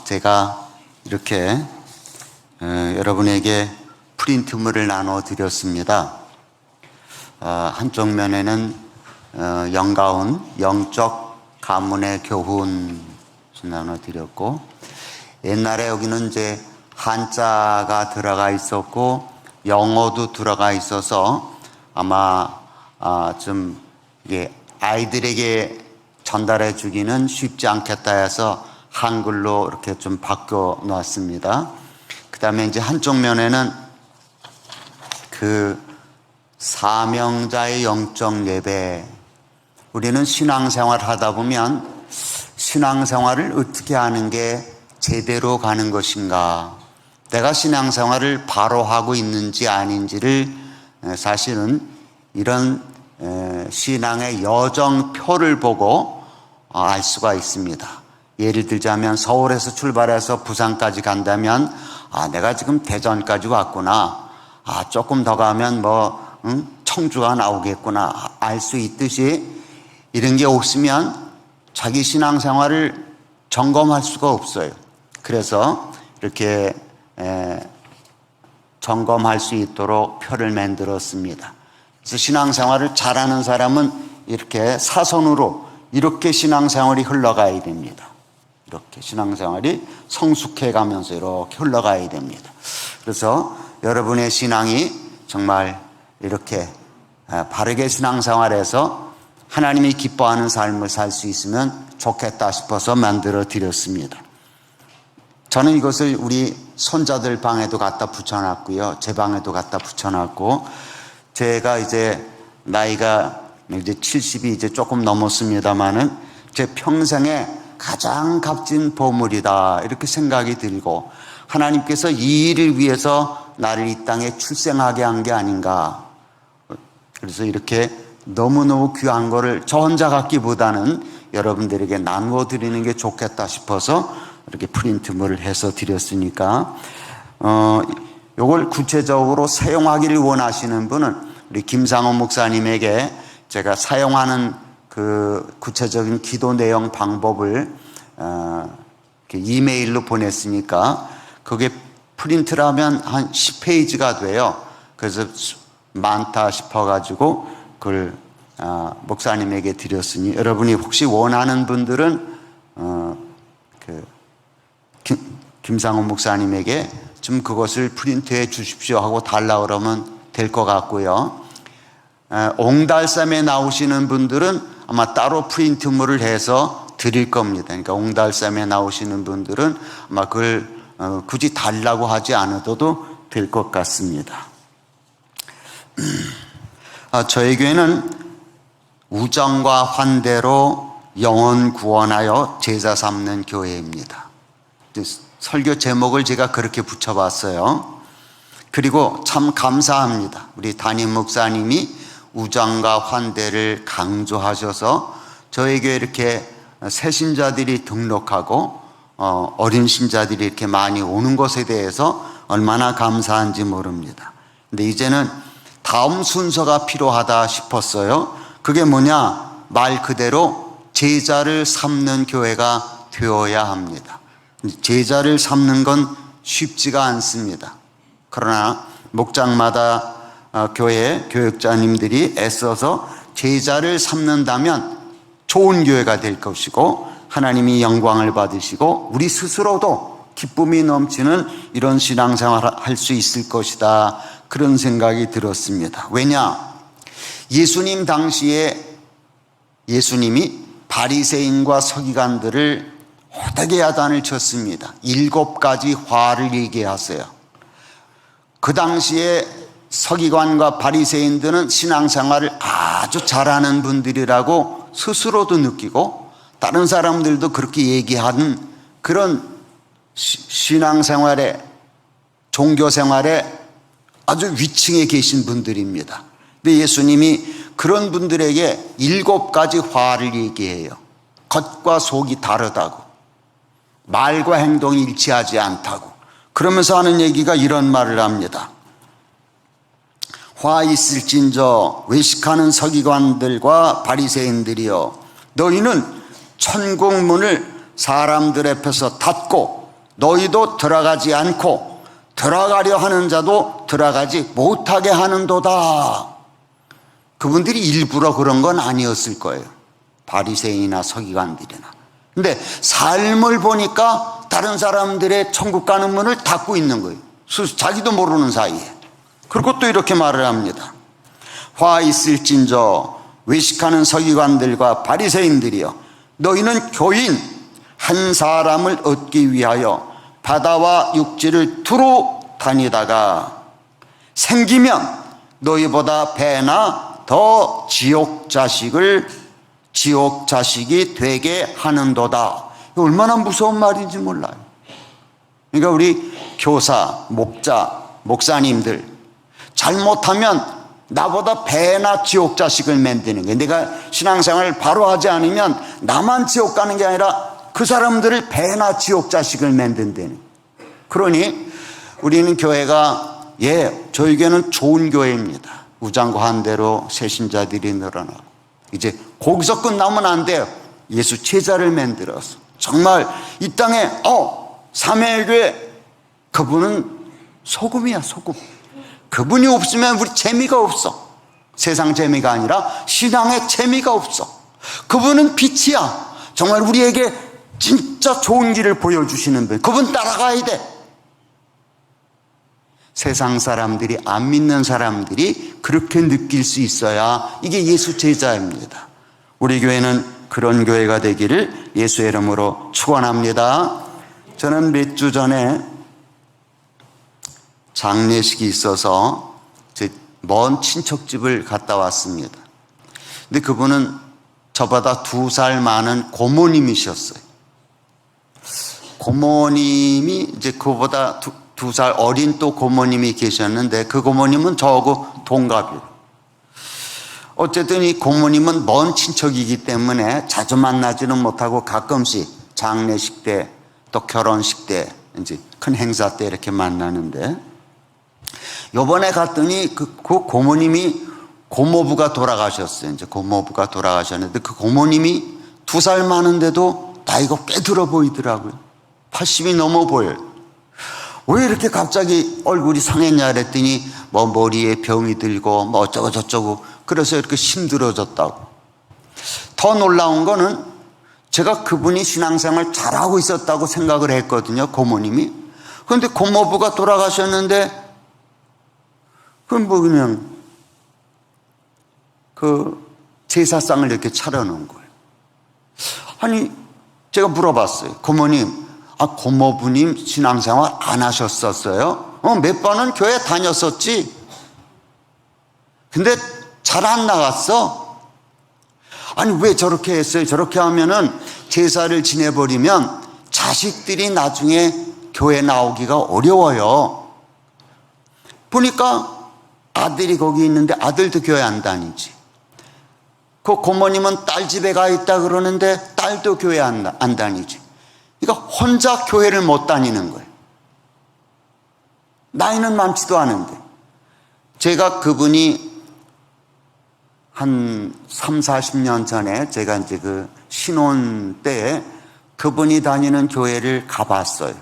제가 이렇게 여러분에게 프린트물을 나눠 드렸습니다. 한쪽 면에는 영가운 영적 가문의 교훈 나눠 드렸고, 옛날에 여기는 이제 한자가 들어가 있었고 영어도 들어가 있어서 아마 좀 이게 아이들에게 전달해 주기는 쉽지 않겠다 해서 한글로 이렇게 좀 바꿔 놨습니다. 그 다음에 이제 한쪽 면에는 그 사명자의 영적 예배, 우리는 신앙생활 하다 보면 신앙생활을 어떻게 하는 게 제대로 가는 것인가, 내가 신앙생활을 바로 하고 있는지 아닌지를 사실은 이런 신앙의 여정표를 보고 알 수가 있습니다. 예를 들자면 서울에서 출발해서 부산까지 간다면 내가 지금 대전까지 왔구나, 조금 더 가면 청주가 나오겠구나 알 수 있듯이, 이런 게 없으면 자기 신앙생활을 점검할 수가 없어요. 그래서 이렇게 점검할 수 있도록 표를 만들었습니다. 그래서 신앙생활을 잘하는 사람은 이렇게 사선으로 이렇게 신앙생활이 흘러가야 됩니다. 이렇게 신앙생활이 성숙해 가면서 이렇게 흘러가야 됩니다. 그래서 여러분의 신앙이 정말 이렇게 바르게 신앙생활해서 하나님이 기뻐하는 삶을 살 수 있으면 좋겠다 싶어서 만들어 드렸습니다. 저는 이것을 우리 손자들 방에도 갖다 붙여놨고요, 제 방에도 갖다 붙여놨고, 제가 이제 나이가 이제 70이 이제 조금 넘었습니다만은 제 평생에 가장 값진 보물이다 이렇게 생각이 들고, 하나님께서 이 일을 위해서 나를 이 땅에 출생하게 한 게 아닌가. 그래서 이렇게 너무너무 귀한 거를 저 혼자 갖기보다는 여러분들에게 나누어 드리는 게 좋겠다 싶어서 이렇게 프린트물을 해서 드렸으니까, 요걸 구체적으로 사용하기를 원하시는 분은 우리 김상호 목사님에게 제가 사용하는 그 구체적인 기도 내용 방법을 이메일로 보냈으니까 그게 프린트를 하면 한 10페이지가 돼요. 그래서 많다 싶어가지고 그걸 목사님에게 드렸으니, 여러분이 혹시 원하는 분들은 김상호 목사님에게 좀 그것을 프린트해 주십시오 하고 달라 그러면 될 것 같고요. 옹달샘에 나오시는 분들은 아마 따로 프린트물을 해서 드릴 겁니다. 그러니까 옹달샘에 나오시는 분들은 아마 그걸 굳이 달라고 하지 않아도 될 것 같습니다. 저희 교회는 우정과 환대로 영혼 구원하여 제자 삼는 교회입니다. 설교 제목을 제가 그렇게 붙여봤어요. 그리고 참 감사합니다. 우리 담임 목사님이 우정과 환대를 강조하셔서 저희 교회 이렇게 새신자들이 등록하고 어린 신자들이 이렇게 많이 오는 것에 대해서 얼마나 감사한지 모릅니다. 근데 이제는 다음 순서가 필요하다 싶었어요. 그게 뭐냐? 말 그대로 제자를 삼는 교회가 되어야 합니다. 제자를 삼는 건 쉽지가 않습니다. 그러나 목장마다 교회 교육자님들이 애써서 제자를 삼는다면 좋은 교회가 될 것이고, 하나님이 영광을 받으시고 우리 스스로도 기쁨이 넘치는 이런 신앙생활을 할 수 있을 것이다, 그런 생각이 들었습니다. 왜냐? 예수님 당시에 예수님이 바리새인과 서기관들을 호되게 야단을 쳤습니다. 7가지 화를 얘기하세요. 그 당시에 서기관과 바리새인들은 신앙생활을 아주 잘하는 분들이라고 스스로도 느끼고 다른 사람들도 그렇게 얘기하는 그런 신앙생활에, 종교생활에 아주 위층에 계신 분들입니다. 근데 예수님이 그런 분들에게 7가지 화를 얘기해요. 겉과 속이 다르다고, 말과 행동이 일치하지 않다고. 그러면서 하는 얘기가 이런 말을 합니다. 화 있을진저 외식하는 서기관들과 바리새인들이여, 너희는 천국문을 사람들 앞에서 닫고 너희도 들어가지 않고 들어가려 하는 자도 들어가지 못하게 하는도다. 그분들이 일부러 그런 건 아니었을 거예요. 바리새인이나 서기관들이나. 근데 삶을 보니까 다른 사람들의 천국 가는 문을 닫고 있는 거예요. 자기도 모르는 사이에. 그리고 또 이렇게 말을 합니다. 화 있을진저 외식하는 서기관들과 바리새인들이여, 너희는 교인 한 사람을 얻기 위하여 바다와 육지를 두루 다니다가 생기면 너희보다 배나 더 지옥 자식이 되게 하는도다. 얼마나 무서운 말인지 몰라요. 그러니까 우리 교사, 목사님들 잘못하면 나보다 배나 지옥 자식을 만드는 거예요. 내가 신앙생활을 바로 하지 않으면 나만 지옥 가는 게 아니라 그 사람들을 배나 지옥 자식을 만든다는 거예요. 그러니 우리는 교회가 저희 교회는 좋은 교회입니다. 우장과 한대로 새신자들이 늘어나고 이제 거기서 끝나면 안 돼요. 예수 제자를 만들어서 정말 이 땅에 사매교회 그분은 소금이야, 소금. 그분이 없으면 우리 재미가 없어. 세상 재미가 아니라 신앙의 재미가 없어. 그분은 빛이야. 정말 우리에게 진짜 좋은 길을 보여주시는 분. 그분 따라가야 돼. 세상 사람들이, 안 믿는 사람들이 그렇게 느낄 수 있어야 이게 예수 제자입니다. 우리 교회는 그런 교회가 되기를 예수의 이름으로 축원합니다. 저는 몇 주 전에 장례식이 있어서 먼 친척집을 갔다 왔습니다. 근데 그분은 저보다 2살 많은 고모님이셨어요. 고모님이 이제 그보다 2살 어린 또 고모님이 계셨는데 그 고모님은 저하고 동갑이에요. 어쨌든 이 고모님은 먼 친척이기 때문에 자주 만나지는 못하고 가끔씩 장례식 때 또 결혼식 때 이제 큰 행사 때 이렇게 만나는데 요번에 갔더니 그 고모님이 고모부가 돌아가셨어요. 이제 고모부가 돌아가셨는데 그 고모님이 2살 많은데도 나이가 꽤 들어 보이더라고요. 80이 넘어 보여요. 왜 이렇게 갑자기 얼굴이 상했냐 그랬더니 뭐 머리에 병이 들고 뭐 어쩌고 저쩌고 그래서 이렇게 힘들어졌다고. 더 놀라운 거는 제가 그분이 신앙생활 잘하고 있었다고 생각을 했거든요. 고모님이. 그런데 고모부가 돌아가셨는데 그럼 뭐 그냥 그 제사상을 이렇게 차려놓은 거예요. 아니 제가 물어봤어요. 고모님, 고모부님 신앙생활 안 하셨었어요? 몇 번은 교회 다녔었지. 근데 잘 안 나갔어. 아니 왜 저렇게 했어요? 저렇게 하면은 제사를 지내버리면 자식들이 나중에 교회 나오기가 어려워요. 보니까 아들이 거기 있는데 아들도 교회 안 다니지. 그 고모님은 딸 집에 가 있다 그러는데 딸도 교회 안 다니지. 그러니까 혼자 교회를 못 다니는 거예요. 나이는 많지도 않은데. 제가 그분이 한 3, 40년 전에 제가 이제 그 신혼 때에 그분이 다니는 교회를 가봤어요.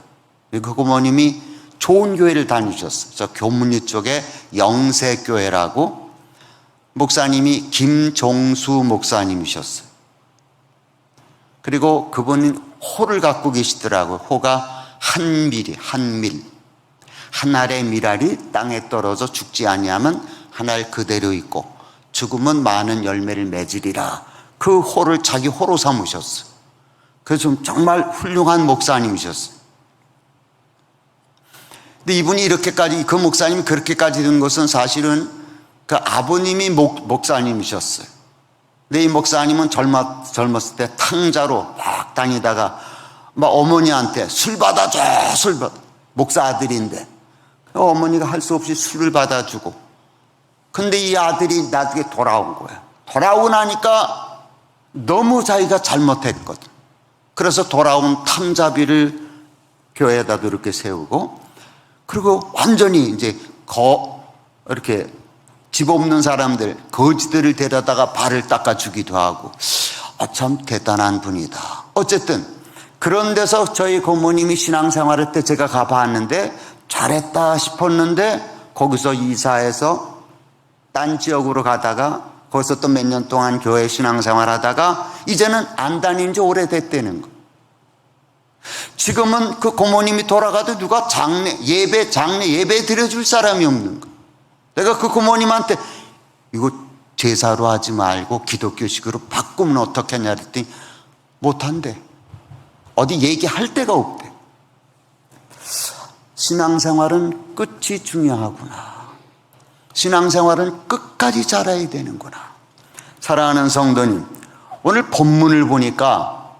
그 고모님이 좋은 교회를 다니셨어요. 저 교문리 쪽에 영세교회라고 목사님이 김종수 목사님이셨어요. 그리고 그분은 호를 갖고 계시더라고요. 호가 한밀. 한 알의 밀알이 땅에 떨어져 죽지 아니하면 한 알 그대로 있고 죽으면 많은 열매를 맺으리라. 그 호를 자기 호로 삼으셨어요. 그래서 정말 훌륭한 목사님이셨어요. 근데 이분이 이렇게까지, 그 목사님이 그렇게까지 된 것은 사실은 그 아버님이 목사님이셨어요. 근데 이 목사님은 젊었을 때 탕자로 막 다니다가 막 어머니한테 술 받아줘, 술 받아. 목사 아들인데 어머니가 할 수 없이 술을 받아주고. 근데 이 아들이 나중에 돌아온 거야. 돌아오고 나니까 너무 자기가 잘못했거든. 그래서 돌아온 탐자비를 교회에다 이렇게 세우고, 그리고 완전히 이제 이렇게 집 없는 사람들, 거지들을 데려다가 발을 닦아주기도 하고, 참 대단한 분이다. 어쨌든 그런 데서 저희 고모님이 신앙생활할 때 제가 가봤는데 잘했다 싶었는데 거기서 이사해서 딴 지역으로 가다가 거기서 또 몇 년 동안 교회 신앙생활 하다가 이제는 안 다닌 지 오래됐다는 거. 지금은 그 고모님이 돌아가도 누가 장례 예배 드려줄 사람이 없는 거. 내가 그 고모님한테 이거 제사로 하지 말고 기독교식으로 바꾸면 어떻겠냐 그랬더니 못한대. 어디 얘기할 데가 없대. 신앙생활은 끝이 중요하구나. 신앙생활은 끝까지 잘해야 되는구나. 사랑하는 성도님, 오늘 본문을 보니까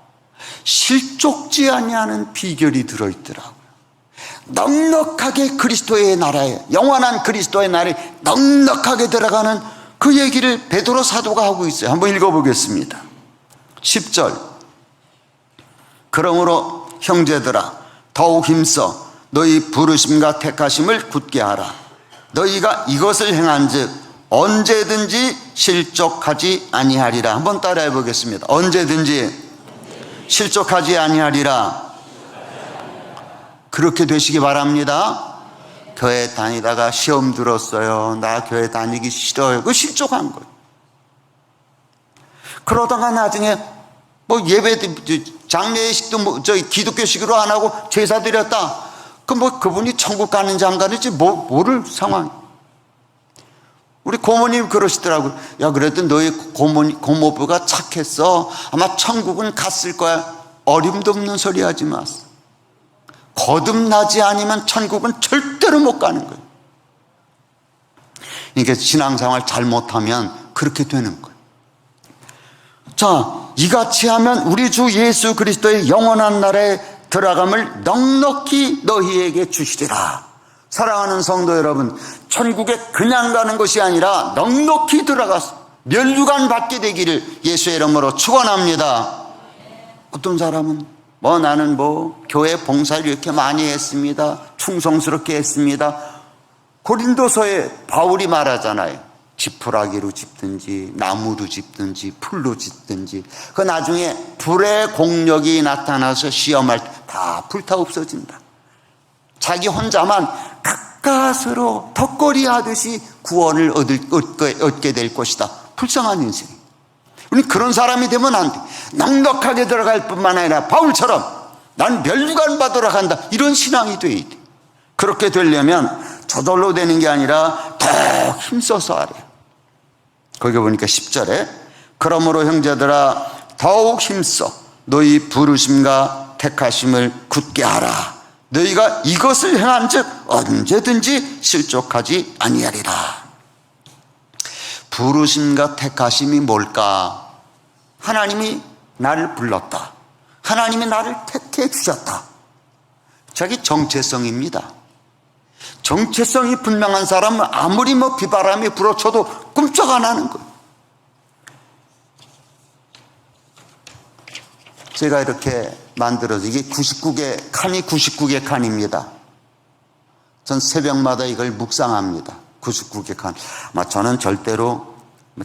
실족지 아니하는 비결이 들어있더라고요. 넉넉하게 그리스도의 나라에, 영원한 그리스도의 나라에 넉넉하게 들어가는 그 얘기를 베드로 사도가 하고 있어요. 한번 읽어보겠습니다. 10절. 그러므로 형제들아 더욱 힘써 너희 부르심과 택하심을 굳게 하라. 너희가 이것을 행한즉 언제든지 실족하지 아니하리라. 한번 따라해 보겠습니다. 언제든지 실족하지 아니하리라. 그렇게 되시기 바랍니다. 교회 다니다가 시험 들었어요. 나 교회 다니기 싫어요. 그거 실족한 거예요. 그러다가 나중에 뭐 예배 장례식도 뭐 저희 기독교식으로 안 하고 제사 드렸다. 그 뭐 그분이 천국 가는지 안 가는지 모를 상황. 우리 고모님 그러시더라고요. 야, 그래도 너희 고모부가 착했어. 아마 천국은 갔을 거야. 어림도 없는 소리 하지 마세요. 거듭나지 않으면 천국은 절대로 못 가는 거예요. 그러니까 신앙생활 잘못하면 그렇게 되는 거예요. 자, 이같이 하면 우리 주 예수 그리스도의 영원한 나라에 들어감을 넉넉히 너희에게 주시리라. 사랑하는 성도 여러분, 천국에 그냥 가는 것이 아니라 넉넉히 들어가서 면류관 받게 되기를 예수의 이름으로 축원합니다. 어떤 사람은 나는 교회 봉사를 이렇게 많이 했습니다. 충성스럽게 했습니다. 고린도서에 바울이 말하잖아요. 지푸라기로 짚든지 나무로 짚든지 풀로 짚든지 그 나중에 불의 공력이 나타나서 시험할 때 다 불타 없어진다. 자기 혼자만 가까스로 덕거리 하듯이 구원을 얻게 될 것이다. 불쌍한 인생. 우리 그런 사람이 되면 안 돼. 넉넉하게 들어갈 뿐만 아니라 바울처럼 난 면류관 받으러 간다. 이런 신앙이 돼야 돼. 그렇게 되려면 저절로 되는 게 아니라 더 힘써서 하래. 거기 보니까 10절에 그러므로 형제들아 더욱 힘써 너희 부르심과 택하심을 굳게 하라. 너희가 이것을 행한즉 언제든지 실족하지 아니하리라. 부르심과 택하심이 뭘까? 하나님이 나를 불렀다. 하나님이 나를 택해 주셨다. 자기 정체성입니다. 정체성이 분명한 사람은 아무리 비바람이 불어쳐도 꿈쩍 안 하는 거예요. 제가 이렇게 만들어서 이게 99개 칸이 99개 칸입니다. 전 새벽마다 이걸 묵상합니다. 99개 칸. 저는 절대로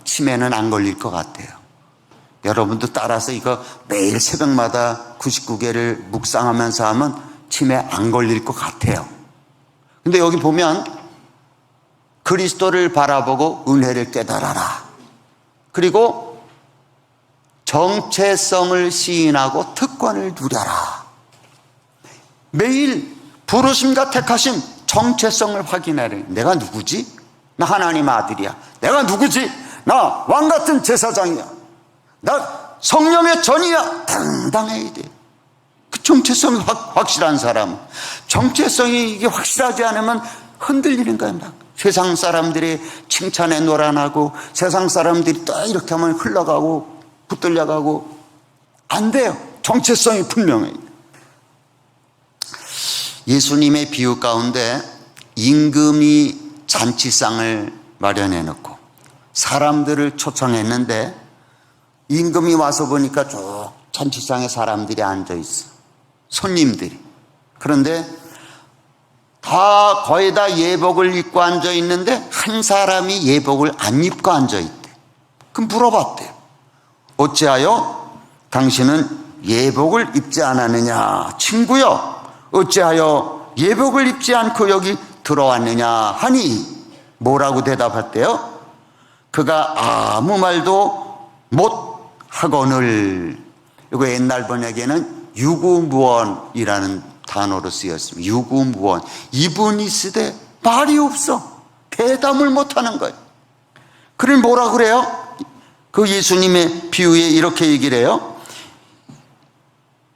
치매는 안 걸릴 것 같아요. 여러분도 따라서 이거 매일 새벽마다 99개를 묵상하면서 하면 치매 안 걸릴 것 같아요. 근데 여기 보면 그리스도를 바라보고 은혜를 깨달아라. 그리고 정체성을 시인하고 특권을 누려라. 매일 부르심과 택하심, 정체성을 확인하래. 내가 누구지? 나 하나님 아들이야. 내가 누구지? 나 왕같은 제사장이야. 나 성령의 전이야. 당당해야 돼. 그 정체성이 확실한 사람. 정체성이 이게 확실하지 않으면 흔들리는 거야. 막 세상 사람들이 칭찬에 노란하고 세상 사람들이 또 이렇게 하면 흘러가고 붙들려가고 안 돼요. 정체성이 분명해요. 예수님의 비유 가운데 임금이 잔치상을 마련해 놓고 사람들을 초청했는데 임금이 와서 보니까 쭉 잔치상에 사람들이 앉아 있어. 손님들이. 그런데 거의 다 예복을 입고 앉아 있는데 한 사람이 예복을 안 입고 앉아 있대. 그럼 물어봤대요. 어찌하여 당신은 예복을 입지 않았느냐? 친구여, 어찌하여 예복을 입지 않고 여기 들어왔느냐 하니 뭐라고 대답했대요? 그가 아무 말도 못 하거늘. 이거 옛날 번역에는 유구무원이라는 단어로 쓰였습니다. 유구무원. 이분이 쓰되 말이 없어. 대답을 못하는 거예요. 그를 뭐라 그래요? 그 예수님의 비유에 이렇게 얘기를 해요.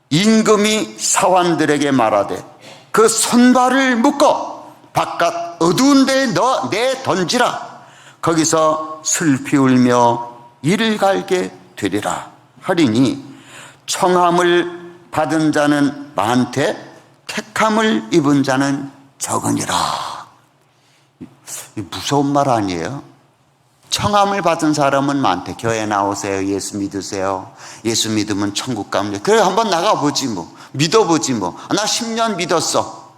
임금이 사환들에게 말하되 그 손발을 묶어 바깥 어두운 데에 내 던지라. 거기서 슬피 울며 이를 갈게 되리라 하리니 청함을 받은 자는 많되 택함을 입은 자는 적으니라. 무서운 말 아니에요? 청함을 받은 사람은 많대. 교회 나오세요. 예수 믿으세요. 예수 믿으면 천국 갑니다. 그래 한번 나가보지 뭐. 믿어보지 뭐. 나 10년 믿었어.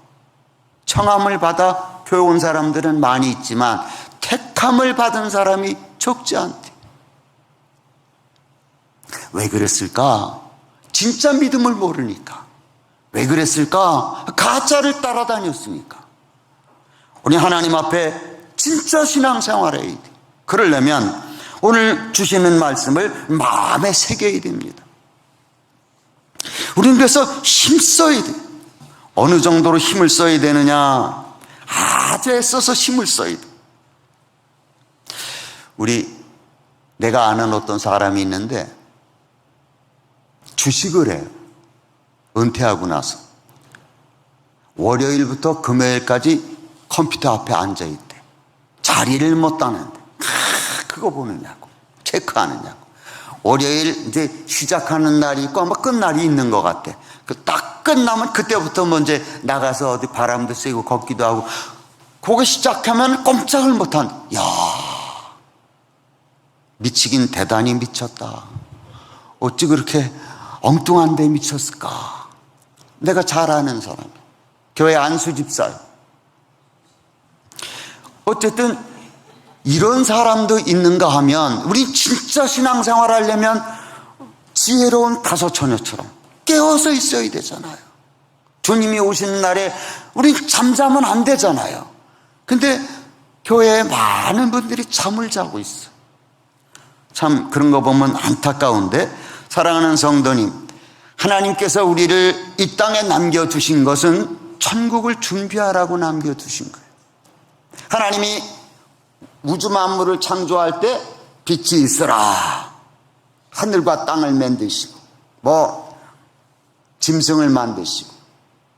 청함을 받아 교회 온 사람들은 많이 있지만 택함을 받은 사람이 적지 않대. 왜 그랬을까? 진짜 믿음을 모르니까. 왜 그랬을까? 가짜를 따라다녔으니까. 우리 하나님 앞에 진짜 신앙생활을 해야 돼. 그러려면 오늘 주시는 말씀을 마음에 새겨야 됩니다. 우리는 그래서 힘써야 돼. 어느 정도로 힘을 써야 되느냐? 아주 애써서 힘을 써야 돼. 내가 아는 어떤 사람이 있는데 주식을 해요. 은퇴하고 나서 월요일부터 금요일까지 컴퓨터 앞에 앉아있대. 자리를 못 따는데 그거 보느냐고, 체크하느냐고. 월요일 이제 시작하는 날이 있고 아마 끝날이 있는 것 같아. 딱 끝나면 그때부터 먼저 나가서 어디 바람도 쐬고 걷기도 하고. 그거 시작하면 꼼짝을 못한. 야, 미치긴 대단히 미쳤다. 어찌 그렇게 엉뚱한 데 미쳤을까? 내가 잘 아는 사람, 교회 안수 집사요. 어쨌든 이런 사람도 있는가 하면 우리 진짜 신앙생활 하려면 지혜로운 다섯 처녀처럼 깨어서 있어야 되잖아요. 주님이 오시는 날에 우리 잠자면 안 되잖아요. 근데 교회에 많은 분들이 잠을 자고 있어. 참 그런 거 보면 안타까운데, 사랑하는 성도님, 하나님께서 우리를 이 땅에 남겨두신 것은 천국을 준비하라고 남겨두신 거예요. 하나님이 우주 만물을 창조할 때 빛이 있으라, 하늘과 땅을 만드시고 짐승을 만드시고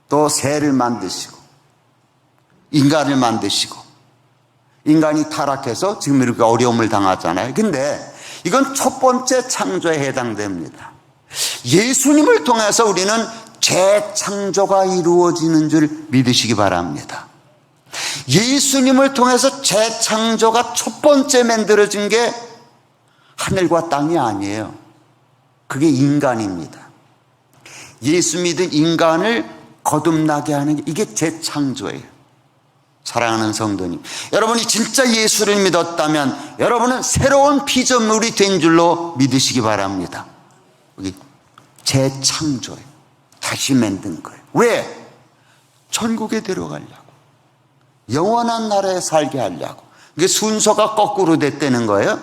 또 새를 만드시고 인간을 만드시고, 인간이 타락해서 지금 이렇게 어려움을 당하잖아요. 근데 이건 첫 번째 창조에 해당됩니다. 예수님을 통해서 우리는 재창조가 이루어지는 줄 믿으시기 바랍니다. 예수님을 통해서 재창조가 첫 번째 만들어진 게 하늘과 땅이 아니에요. 그게 인간입니다. 예수 믿은 인간을 거듭나게 하는 게 이게 재창조예요. 사랑하는 성도님, 여러분이 진짜 예수를 믿었다면 여러분은 새로운 피조물이 된 줄로 믿으시기 바랍니다. 여기 재창조예요. 다시 만든 거예요. 왜? 천국에 들어가려고, 영원한 나라에 살게 하려고. 이게 순서가 거꾸로 됐다는 거예요.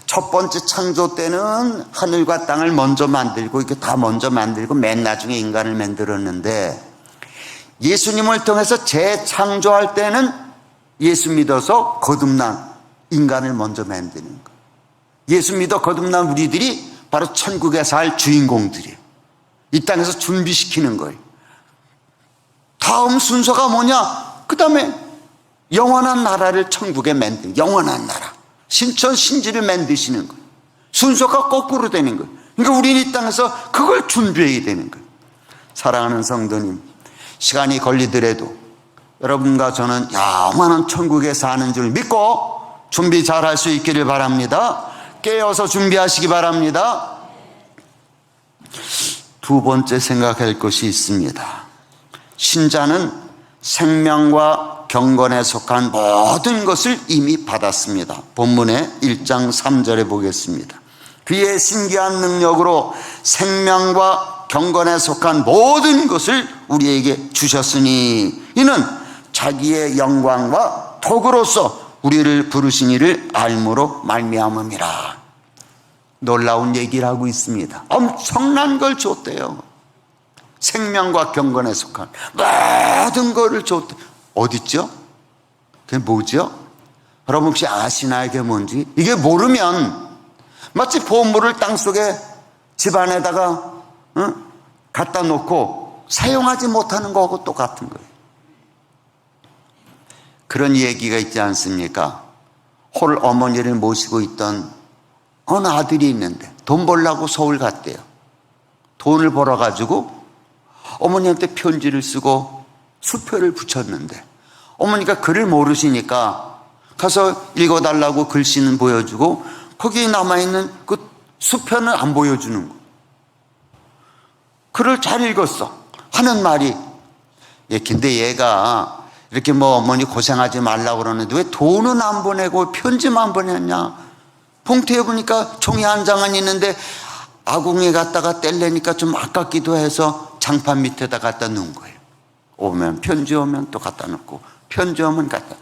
첫 번째 창조 때는 하늘과 땅을 먼저 만들고 이렇게 다 먼저 만들고 맨 나중에 인간을 만들었는데, 예수님을 통해서 재창조할 때는 예수 믿어서 거듭난 인간을 먼저 만드는 거예요. 예수 믿어 거듭난 우리들이 바로 천국에 살 주인공들이에요. 이 땅에서 준비시키는 거예요. 다음 순서가 뭐냐? 그 다음에 영원한 나라를 천국에 만드는, 영원한 나라, 신천 신지를 만드시는 거예요. 순서가 거꾸로 되는 거예요. 그러니까 우리는 이 땅에서 그걸 준비해야 되는 거예요. 사랑하는 성도님, 시간이 걸리더라도 여러분과 저는 영원한 천국에 사는 줄 믿고 준비 잘 할 수 있기를 바랍니다. 깨어서 준비하시기 바랍니다. 두 번째 생각할 것이 있습니다. 신자는 생명과 경건에 속한 모든 것을 이미 받았습니다. 본문의 1장 3절에 보겠습니다. 그의 신기한 능력으로 생명과 경건에 속한 모든 것을 우리에게 주셨으니 이는 자기의 영광과 도구로서 우리를 부르신 이를 알므로 말미암음이라. 놀라운 얘기를 하고 있습니다. 엄청난 걸 줬대요. 생명과 경건에 속한 모든 것을 줬대. 어딨죠? 그게 뭐죠? 여러분 혹시 아시나요? 이게 뭔지? 이게 모르면 마치 보물을 땅속에 집안에다가 갖다 놓고 사용하지 못하는 거하고 똑같은 거예요. 그런 얘기가 있지 않습니까? 홀 어머니를 모시고 있던 어느 아들이 있는데 돈 벌려고 서울 갔대요. 돈을 벌어가지고 어머니한테 편지를 쓰고 수표를 붙였는데 어머니가 글을 모르시니까 가서 읽어달라고 글씨는 보여주고 거기에 남아있는 그 수표는 안 보여주는 거예요. 글을 잘 읽었어 하는 말이, 근데 얘가 이렇게 뭐 어머니 고생하지 말라고 그러는데 왜 돈은 안 보내고 편지만 보냈냐? 봉투에 보니까 종이 한 장은 있는데 아궁이에 갖다가 뗄래니까 좀 아깝기도 해서 장판 밑에다 갖다 놓은 거예요. 오면 편지 오면 또 갖다 놓고 편지 오면 갖다.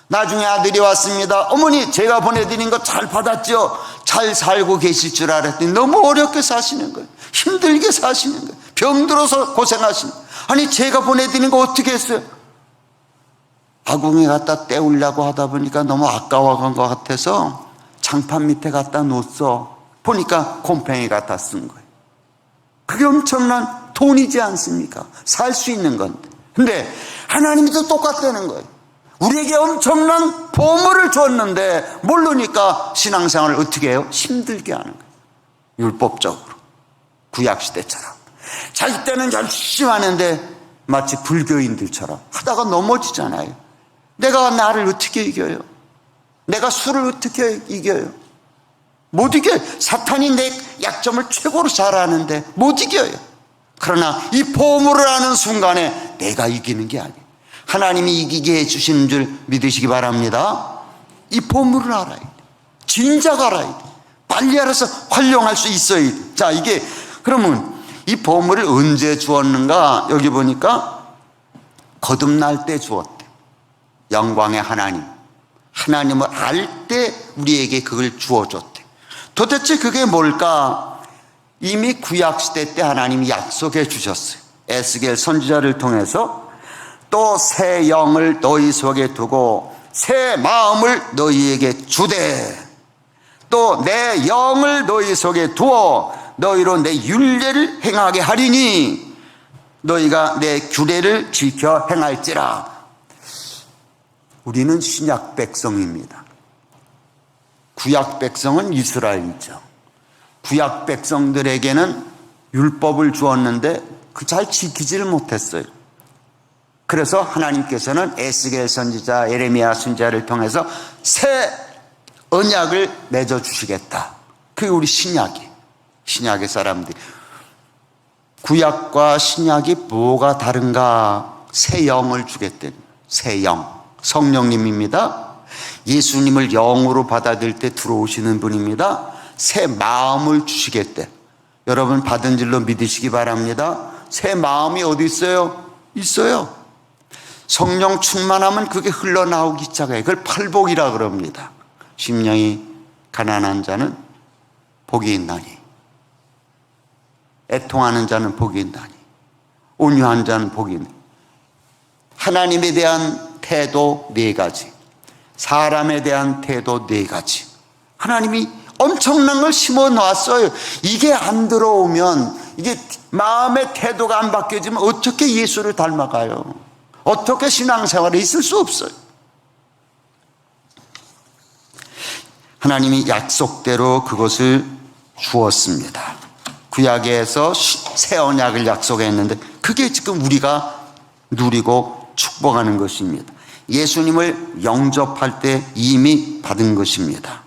나중에 아들이 왔습니다. 어머니 제가 보내드린 거 잘 받았죠? 잘 살고 계실 줄 알았더니 너무 어렵게 사시는 거예요. 힘들게 사시는 거예요. 병들어서 고생하시는 거예요. 아니 제가 보내드린 거 어떻게 했어요? 아궁이 갖다 떼우려고 하다 보니까 너무 아까워간 것 같아서 장판 밑에 갖다 놓았어. 보니까 곰팡이 갖다 쓴 거예요. 그게 엄청난 돈이지 않습니까? 살 수 있는 건데. 근데 하나님도 똑같다는 거예요. 우리에게 엄청난 보물을 줬는데 모르니까 신앙생활을 어떻게 해요? 힘들게 하는 거예요. 율법적으로. 구약시대처럼. 자기 때는 열심히 하는데 마치 불교인들처럼 하다가 넘어지잖아요. 내가 나를 어떻게 이겨요? 내가 술을 어떻게 이겨요? 못 이겨요. 사탄이 내 약점을 최고로 잘 아는데 못 이겨요. 그러나 이 보물을 아는 순간에 내가 이기는 게 아니에요. 하나님이 이기게 해주시는 줄 믿으시기 바랍니다. 이 보물을 알아야 돼. 진작 알아야 돼. 빨리 알아서 활용할 수 있어야 돼. 자, 이게 그러면 이 보물을 언제 주었는가? 여기 보니까 거듭날 때 주었대. 영광의 하나님. 하나님을 알 때 우리에게 그걸 주어줬대. 도대체 그게 뭘까? 이미 구약시대 때 하나님이 약속해 주셨어요. 에스겔 선지자를 통해서 또 새 영을 너희 속에 두고 새 마음을 너희에게 주되 또 내 영을 너희 속에 두어 너희로 내 율례를 행하게 하리니 너희가 내 규례를 지켜 행할지라. 우리는 신약 백성입니다. 구약 백성은 이스라엘이죠. 구약 백성들에게는 율법을 주었는데 그 잘 지키지를 못했어요. 그래서 하나님께서는 에스겔 선지자, 예레미야 선지자를 통해서 새 언약을 맺어주시겠다. 그게 우리 신약이에요. 신약의 사람들이. 구약과 신약이 뭐가 다른가? 새 영을 주겠대. 새 영. 성령님입니다. 예수님을 영으로 받아들일 때 들어오시는 분입니다. 새 마음을 주시겠대. 여러분 받은 줄로 믿으시기 바랍니다. 새 마음이 어디 있어요? 있어요. 성령 충만하면 그게 흘러나오기 시작해요. 그걸 팔복이라 그럽니다. 심령이 가난한 자는 복이 있나니, 애통하는 자는 복이 있나니, 온유한 자는 복이 있나니. 하나님에 대한 태도 4가지, 사람에 대한 태도 4가지. 하나님이 엄청난 걸 심어 놨어요. 이게 안 들어오면, 이게 마음의 태도가 안 바뀌어지면 어떻게 예수를 닮아가요? 어떻게 신앙생활에 있을 수 없어요. 하나님이 약속대로 그것을 주었습니다. 구약에서 새 언약을 약속했는데 그게 지금 우리가 누리고 축복하는 것입니다. 예수님을 영접할 때 이미 받은 것입니다.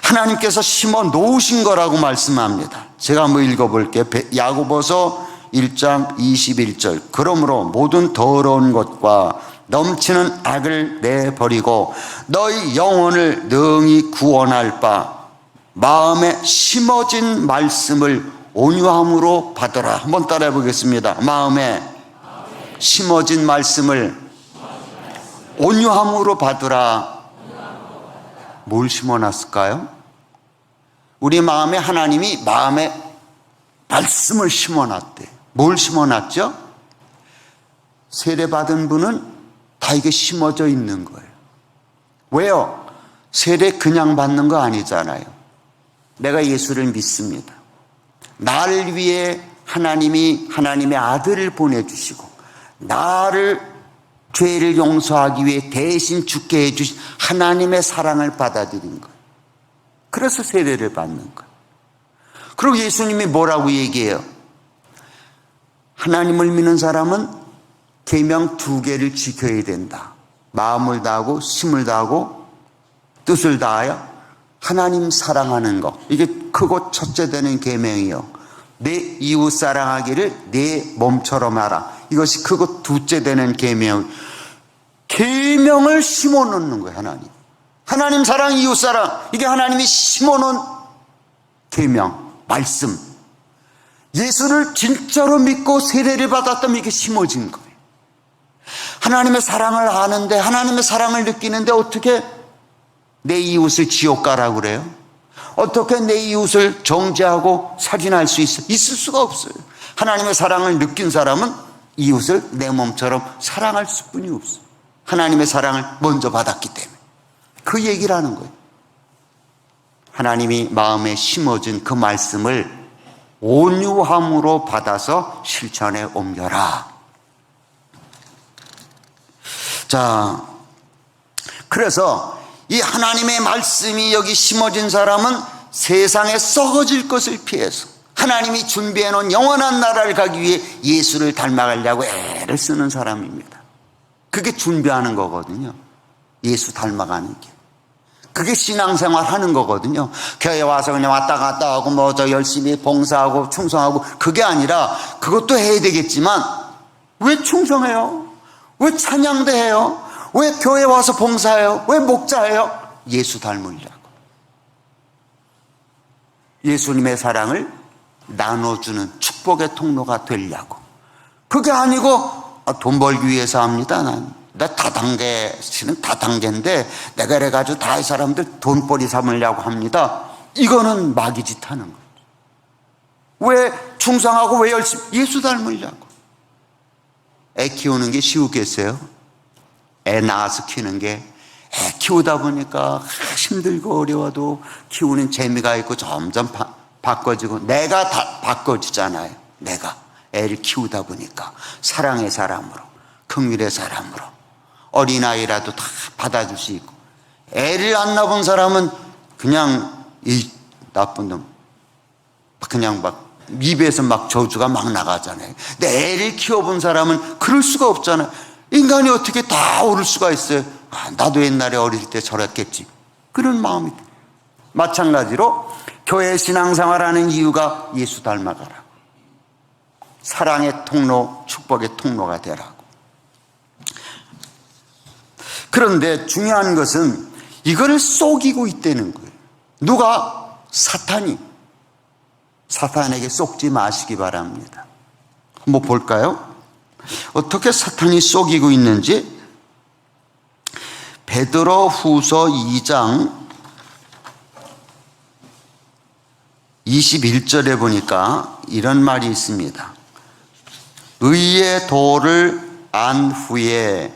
하나님께서 심어 놓으신 거라고 말씀합니다. 제가 한번 읽어볼게요. 야고보서 1장 21절. 그러므로 모든 더러운 것과 넘치는 악을 내버리고 너희 영혼을 능히 구원할 바 마음에 심어진 말씀을 온유함으로 받으라. 한번 따라해 보겠습니다. 마음에 심어진 말씀을 온유함으로 받으라. 뭘 심어놨을까요? 우리 마음에 하나님이 마음에 말씀을 심어놨대. 뭘 심어놨죠? 세례받은 분은 다 이게 심어져 있는 거예요. 왜요? 세례 그냥 받는 거 아니잖아요. 내가 예수를 믿습니다. 나를 위해 하나님이 하나님의 아들을 보내주시고 나를 죄를 용서하기 위해 대신 죽게 해주신 하나님의 사랑을 받아들인 거예요. 그래서 세례를 받는 거예요. 그리고 예수님이 뭐라고 얘기해요? 하나님을 믿는 사람은 계명 2개를 지켜야 된다. 마음을 다하고 힘을 다하고 뜻을 다하여 하나님 사랑하는 거. 이게 크고 첫째 되는 계명이요. 내 이웃 사랑하기를 내 몸처럼 하라. 이것이 크고 둘째 되는 계명. 계명을 심어놓는 거예요. 하나님 사랑, 이웃 사랑. 이게 하나님이 심어놓은 계명, 말씀. 예수를 진짜로 믿고 세례를 받았다면 이게 심어진 거예요. 하나님의 사랑을 아는데, 하나님의 사랑을 느끼는데 어떻게 내 이웃을 지옥 가라고 그래요? 어떻게 내 이웃을 정죄하고 살인할 수 있어요? 있을 수가 없어요. 하나님의 사랑을 느낀 사람은 이웃을 내 몸처럼 사랑할 수뿐이 없어요. 하나님의 사랑을 먼저 받았기 때문에. 그 얘기를 하는 거예요. 하나님이 마음에 심어준 그 말씀을 온유함으로 받아서 실천에 옮겨라. 자, 그래서 이 하나님의 말씀이 여기 심어진 사람은 세상에 썩어질 것을 피해서 하나님이 준비해 놓은 영원한 나라를 가기 위해 예수를 닮아가려고 애를 쓰는 사람입니다. 그게 준비하는 거거든요. 예수 닮아가는 게. 그게 신앙생활 하는 거거든요. 교회 와서 그냥 왔다 갔다 하고 뭐 저 열심히 봉사하고 충성하고 그게 아니라 그것도 해야 되겠지만 왜 충성해요? 왜 찬양도 해요? 왜 교회 와서 봉사해요? 왜 목자해요? 예수 닮으려고. 예수님의 사랑을 나눠주는 축복의 통로가 되려고. 그게 아니고 돈 벌기 위해서 합니다. 나 다단계는 다단계인데 내가 이래가지고 다 이 사람들 돈벌이 삼으려고 합니다. 이거는 마귀짓 하는 거죠. 왜 충성하고 왜 열심히? 예수 닮으려고. 애 키우는 게 쉬우겠어요? 애 낳아서 키우는 게, 애 키우다 보니까 힘들고 어려워도 키우는 재미가 있고 점점 바꿔지고 내가 다 바꿔지잖아요. 내가 애를 키우다 보니까 사랑의 사람으로, 긍휼의 사람으로, 어린아이라도 다 받아줄 수 있고. 애를 안 낳은 사람은 그냥 이 나쁜 놈 그냥 막 입에서 막 저주가 막 나가잖아요. 근데 애를 키워본 사람은 그럴 수가 없잖아요. 인간이 어떻게 다 오를 수가 있어요? 나도 옛날에 어릴 때 저랬겠지. 그런 마음이. 마찬가지로 교회 신앙생활하는 이유가 예수 닮아가라. 사랑의 통로, 축복의 통로가 되라고. 그런데 중요한 것은 이거를 속이고 있다는 거예요. 누가? 사탄에게 속지 마시기 바랍니다. 한번 볼까요? 어떻게 사탄이 속이고 있는지. 베드로 후서 2장 21절에 보니까 이런 말이 있습니다. 의의 도를 안 후에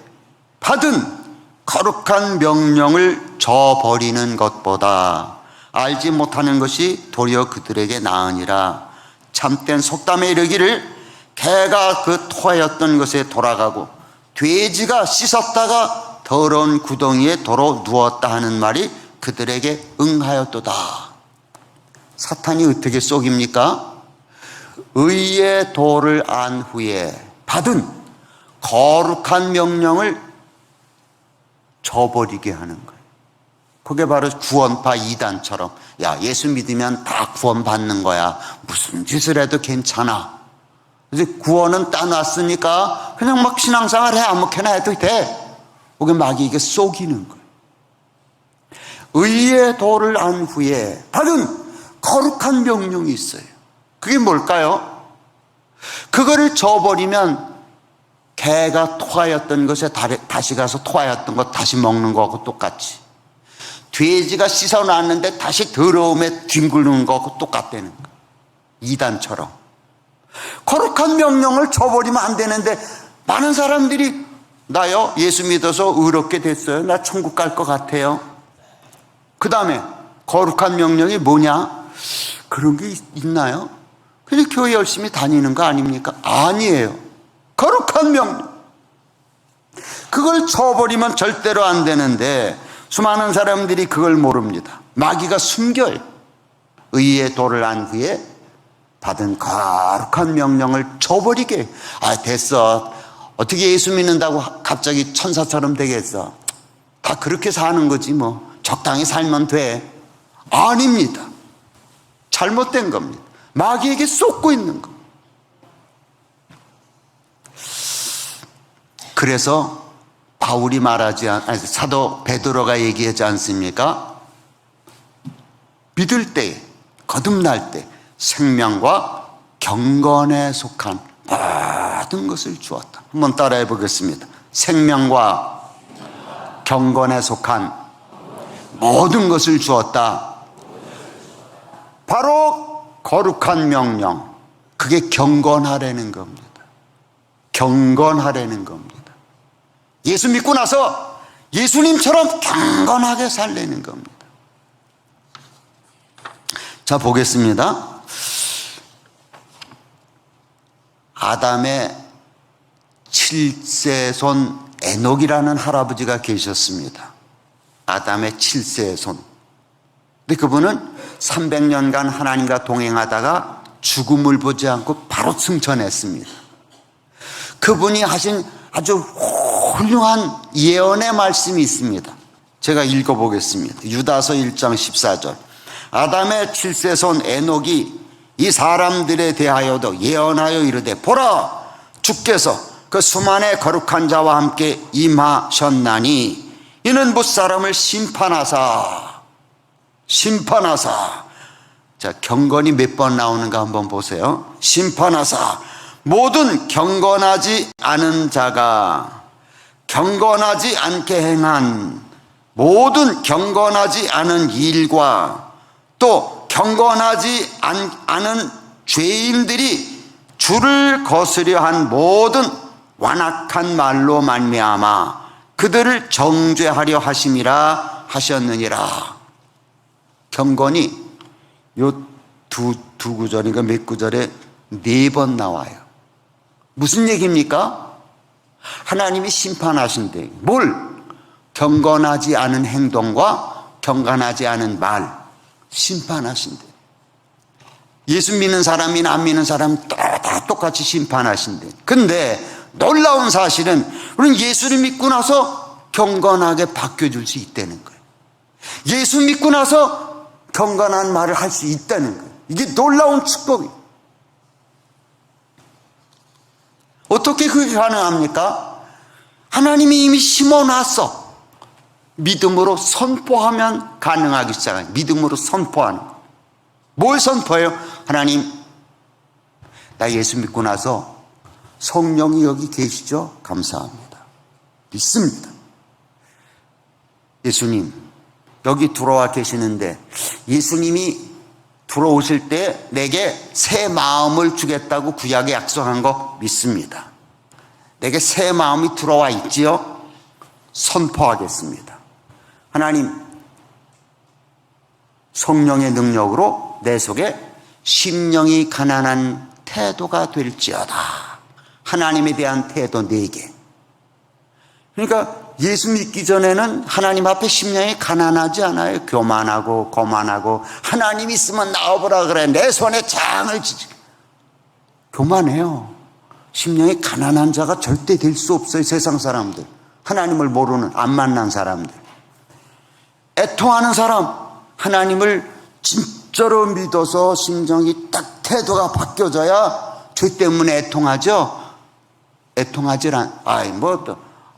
받은 거룩한 명령을 저버리는 것보다 알지 못하는 것이 도리어 그들에게 나으니라. 참된 속담에 이르기를 개가 그 토하였던 것에 돌아가고 돼지가 씻었다가 더러운 구덩이에 도로 누웠다 하는 말이 그들에게 응하였도다. 사탄이 어떻게 속입니까? 의의 도를 안 후에 받은 거룩한 명령을 저버리게 하는 거예요. 그게 바로 구원파 이단처럼, 야, 예수 믿으면 다 구원받는 거야. 무슨 짓을 해도 괜찮아. 이제 구원은 따놨으니까 그냥 막 신앙생활 해. 아무렇게나 해도 돼. 그게 마귀에게 속이는 거예요. 의의 도를 안 후에 받은 거룩한 명령이 있어요. 그게 뭘까요? 그거를 저버리면 개가 토하였던 것에 다시 가서 토하였던 것 다시 먹는 거하고 똑같이, 돼지가 씻어놨는데 다시 더러움에 뒹구는 거하고 똑같다는 거. 이단처럼 거룩한 명령을 저버리면 안 되는데 많은 사람들이 나요 예수 믿어서 의롭게 됐어요, 나 천국 갈 것 같아요. 그 다음에 거룩한 명령이 뭐냐? 그런 게 있나요? 그냥 교회 열심히 다니는 거 아닙니까? 아니에요. 거룩한 명령, 그걸 저버리면 절대로 안 되는데 수많은 사람들이 그걸 모릅니다. 마귀가 숨겨요. 의의 도를 안 후에 받은 거룩한 명령을 저버리게. 됐어, 어떻게 예수 믿는다고 갑자기 천사처럼 되겠어? 다 그렇게 사는 거지 뭐, 적당히 살면 돼. 아닙니다. 잘못된 겁니다. 마귀에게 쏟고 있는 거. 그래서 바울이 사도 베드로가 얘기하지 않습니까? 믿을 때, 거듭날 때 생명과 경건에 속한 모든 것을 주었다. 한번 따라해 보겠습니다. 생명과 경건에 속한 모든 것을 주었다. 바로 거룩한 명령, 그게 경건하라는 겁니다. 경건하라는 겁니다. 예수 믿고 나서 예수님처럼 경건하게 살라는 겁니다. 자, 보겠습니다. 아담의 7세 손 에녹이라는 할아버지가 계셨습니다. 아담의 7세 손. 근데 그분은 300년간 하나님과 동행하다가 죽음을 보지 않고 바로 승천했습니다. 그분이 하신 아주 훌륭한 예언의 말씀이 있습니다. 제가 읽어보겠습니다. 유다서 1장 14절. 아담의 7세 손 에녹이 이 사람들에 대하여도 예언하여 이르되, 보라, 주께서 그 수만의 거룩한 자와 함께 임하셨나니 이는 무사람을 심판하사. 자, 경건이 몇 번 나오는가 한번 보세요. 심판하사 모든 경건하지 않은 자가 경건하지 않게 행한 모든 경건하지 않은 일과 또 경건하지 않은 죄인들이 주를 거스려 한 모든 완악한 말로 말미암아 그들을 정죄하려 하심이라 하셨느니라. 경건이 요 두 구절인가 몇 구절에 4번 나와요. 무슨 얘기입니까? 하나님이 심판하신대. 뭘? 경건하지 않은 행동과 경건하지 않은 말 심판하신대. 예수 믿는 사람이나 안 믿는 사람 다 똑같이 심판하신대. 근데 놀라운 사실은 우리는 예수를 믿고 나서 경건하게 바뀌어줄 수 있다는 거예요. 예수 믿고 나서 경건한 말을 할 수 있다는 거예요. 이게 놀라운 축복이에요. 어떻게 그게 가능합니까? 하나님이 이미 심어놨어. 믿음으로 선포하면 가능하기 시작해요. 믿음으로 선포하는 거. 뭘 선포해요? 하나님, 나 예수 믿고 나서 성령이 여기 계시죠? 감사합니다. 믿습니다. 예수님, 여기 들어와 계시는데 예수님이 들어오실 때 내게 새 마음을 주겠다고 구약에 약속한 거 믿습니다. 내게 새 마음이 들어와 있지요? 선포하겠습니다. 하나님, 성령의 능력으로 내 속에 심령이 가난한 태도가 될지어다. 하나님에 대한 태도 4개. 그러니까 예수 믿기 전에는 하나님 앞에 심령이 가난하지 않아요. 교만하고 거만하고 하나님 있으면 나와보라 그래. 내 손에 장을 지지. 교만해요. 심령이 가난한 자가 절대 될 수 없어요. 세상 사람들. 하나님을 모르는 안 만난 사람들. 애통하는 사람, 하나님을 진짜로 믿어서 심정이 딱 태도가 바뀌어져야 죄 때문에 애통하죠. 애통하질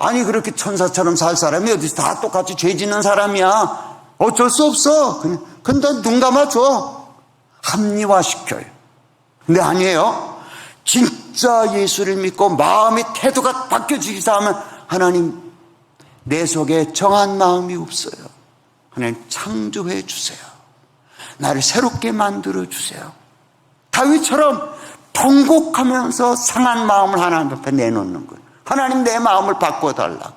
아니 그렇게 천사처럼 살 사람이 어디서 다 똑같이 죄 짓는 사람이야. 어쩔 수 없어. 근데 눈 감아줘. 합리화시켜요. 근데 아니에요. 진짜 예수를 믿고 마음의 태도가 바뀌어지기 시작하면 하나님, 내 속에 정한 마음이 없어요. 하나님 창조해 주세요. 나를 새롭게 만들어 주세요. 다윗처럼 통곡하면서 상한 마음을 하나님 앞에 내놓는 거예요. 하나님, 내 마음을 바꿔달라고.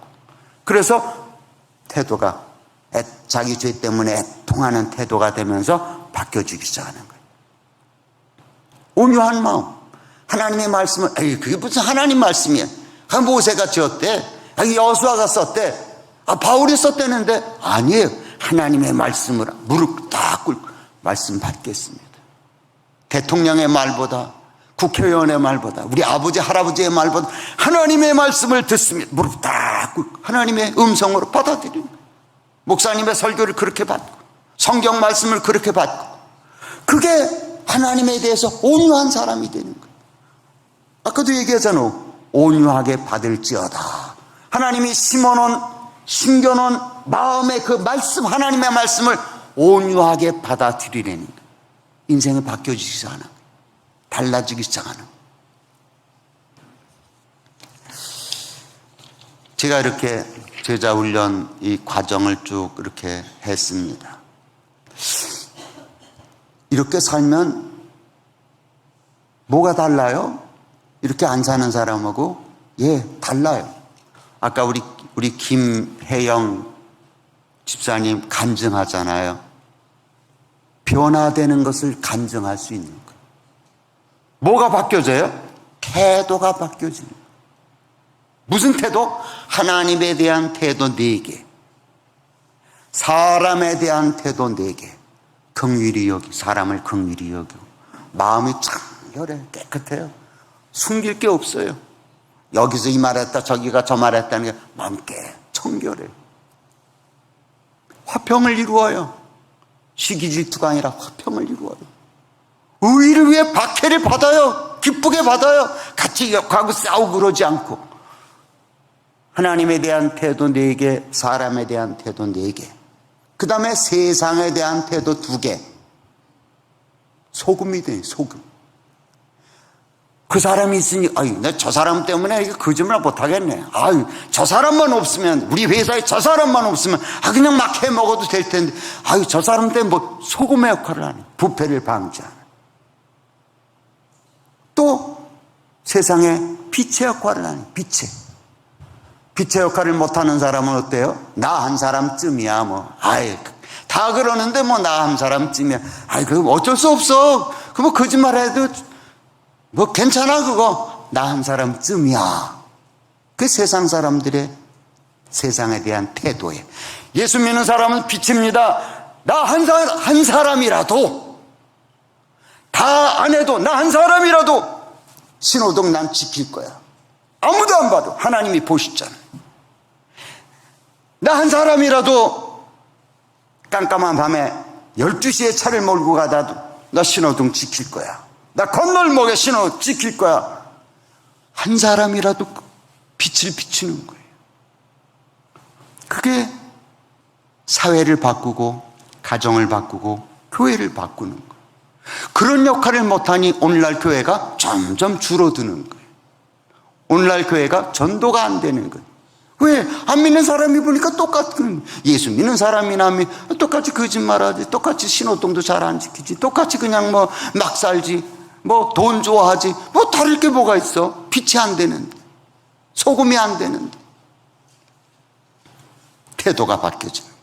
그래서 태도가 자기 죄 때문에 애통하는 태도가 되면서 바뀌어지기 시작하는 거예요. 온유한 마음. 하나님의 말씀을, 에이, 그게 무슨 하나님 말씀이야. 모세가 지었대. 여수아가 썼대. 바울이 썼대는데, 아니에요. 하나님의 말씀을 무릎 딱 꿇고 말씀 받겠습니다. 대통령의 말보다, 국회의원의 말보다, 우리 아버지 할아버지의 말보다 하나님의 말씀을 듣습니다. 무릎 딱 꿇고 하나님의 음성으로 받아들이는 거예요. 목사님의 설교를 그렇게 받고 성경 말씀을 그렇게 받고, 그게 하나님에 대해서 온유한 사람이 되는 거예요. 아까도 얘기하잖아. 온유하게 받을지어다. 하나님이 심겨놓은 마음의 그 말씀, 하나님의 말씀을 온유하게 받아들이려는 거예요. 인생이 바뀌어지기 시작하는 거예요. 달라지기 시작하는 거예요. 제가 이렇게 제자훈련 이 과정을 쭉 이렇게 했습니다. 이렇게 살면 뭐가 달라요? 이렇게 안 사는 사람하고? 예, 달라요. 아까 우리 김혜영 집사님 간증하잖아요. 변화되는 것을 간증할 수 있는 거예요. 뭐가 바뀌어져요? 태도가 바뀌어지는 거예요. 무슨 태도? 하나님에 대한 태도 4개, 사람에 대한 태도 4개. 긍휼히 여기, 사람을 긍휼히 여기고, 마음이 청결해, 깨끗해요. 숨길 게 없어요. 여기서 이 말했다, 저기가 저 말했다는 게 마음께 청결해요. 화평을 이루어요. 시기 질투가 아니라 화평을 이루어요. 의를 위해 박해를 받아요. 기쁘게 받아요. 같이 가고 싸우고 그러지 않고. 하나님에 대한 태도 4개, 사람에 대한 태도 4개, 그 다음에 세상에 대한 태도 2개. 소금이 돼, 소금. 그 사람이 있으니, 나 저 사람 때문에 거짓말 못하겠네. 저 사람만 없으면, 우리 회사에 저 사람만 없으면, 그냥 막 해 먹어도 될 텐데, 저 사람 때문에 뭐 소금의 역할을 하네. 부패를 방지하는. 또 세상에 빛의 역할을 하네. 빛의 역할을 못하는 사람은 어때요? 나 한 사람쯤이야, 뭐. 다 그러는데 뭐 나 한 사람쯤이야. 그거 어쩔 수 없어. 그거 거짓말 해도 뭐 괜찮아, 그거. 나 한 사람쯤이야. 그 세상 사람들의 세상에 대한 태도에. 예수 믿는 사람은 빛입니다. 나 한 사람이라도, 다 안 해도 나 한 사람이라도 신호등 난 지킬 거야. 아무도 안 봐도 하나님이 보시잖아. 나 한 사람이라도 깜깜한 밤에 12시에 차를 몰고 가다도 나 신호등 지킬 거야. 나 건널목에 신호 지킬 거야. 한 사람이라도 빛을 비추는 거예요. 그게 사회를 바꾸고 가정을 바꾸고 교회를 바꾸는 거예요. 그런 역할을 못하니 오늘날 교회가 점점 줄어드는 거예요. 오늘날 교회가 전도가 안 되는 거예요. 왜? 안 믿는 사람이 보니까 똑같은, 예수 믿는 사람이나 똑같이 거짓말하지, 똑같이 신호등도 잘 안 지키지, 똑같이 그냥 뭐 막 살지, 뭐 돈 좋아하지, 뭐 다를 게 뭐가 있어? 빛이 안 되는데, 소금이 안 되는데. 태도가 바뀌어지는 거예요.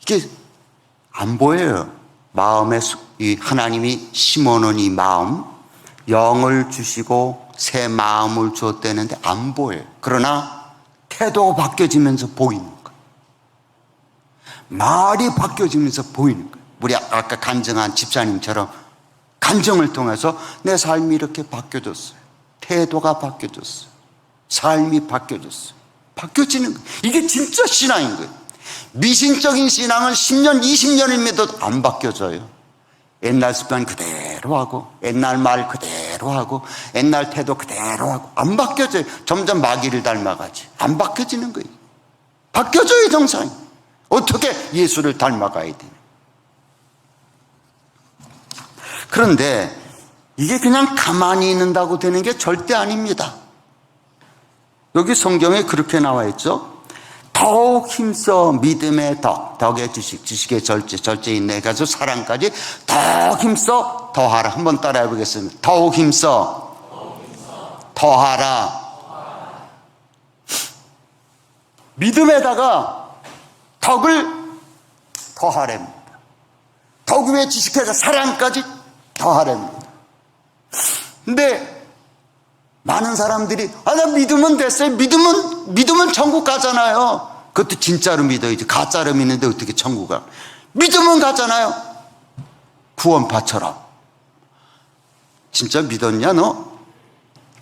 이게 안 보여요. 마음에 이 하나님이 심어놓은 이 마음, 영을 주시고 새 마음을 주었다는데 안 보여요. 그러나 태도가 바뀌어지면서 보이는 거예요. 말이 바뀌어지면서 보이는 거예요. 우리 아까 간증한 집사님처럼 간증을 통해서 내 삶이 이렇게 바뀌어졌어요. 태도가 바뀌어졌어요. 삶이 바뀌어졌어요. 바뀌어지는 거예요. 이게 진짜 신앙인 거예요. 미신적인 신앙은 10년, 20년을 믿어도 안 바뀌어져요. 옛날 습관 그대로 하고, 옛날 말 그대로 하고, 옛날 태도 그대로 하고, 안 바뀌어져요. 점점 마귀를 닮아가지. 안 바뀌어지는 거예요. 바뀌어져요, 정상이. 어떻게 예수를 닮아가야 되나. 그런데 이게 그냥 가만히 있는다고 되는 게 절대 아닙니다. 여기 성경에 그렇게 나와 있죠. 더욱 힘써 믿음의 덕의 주식, 주식의 절제인 네 가지 사랑까지 더욱 힘써 더하라. 한번 따라해 보겠습니다. 더욱 힘써 더하라. 믿음에다가 덕을 더하랍니다. 덕 위에 지식해서 사랑까지 더하랍니다. 근데 많은 사람들이 나 믿으면 됐어요. 믿으면 천국 가잖아요. 그것도 진짜로 믿어야지. 가짜로 믿는데 어떻게 천국 가? 믿으면 가잖아요. 구원파처럼. 진짜 믿었냐 너?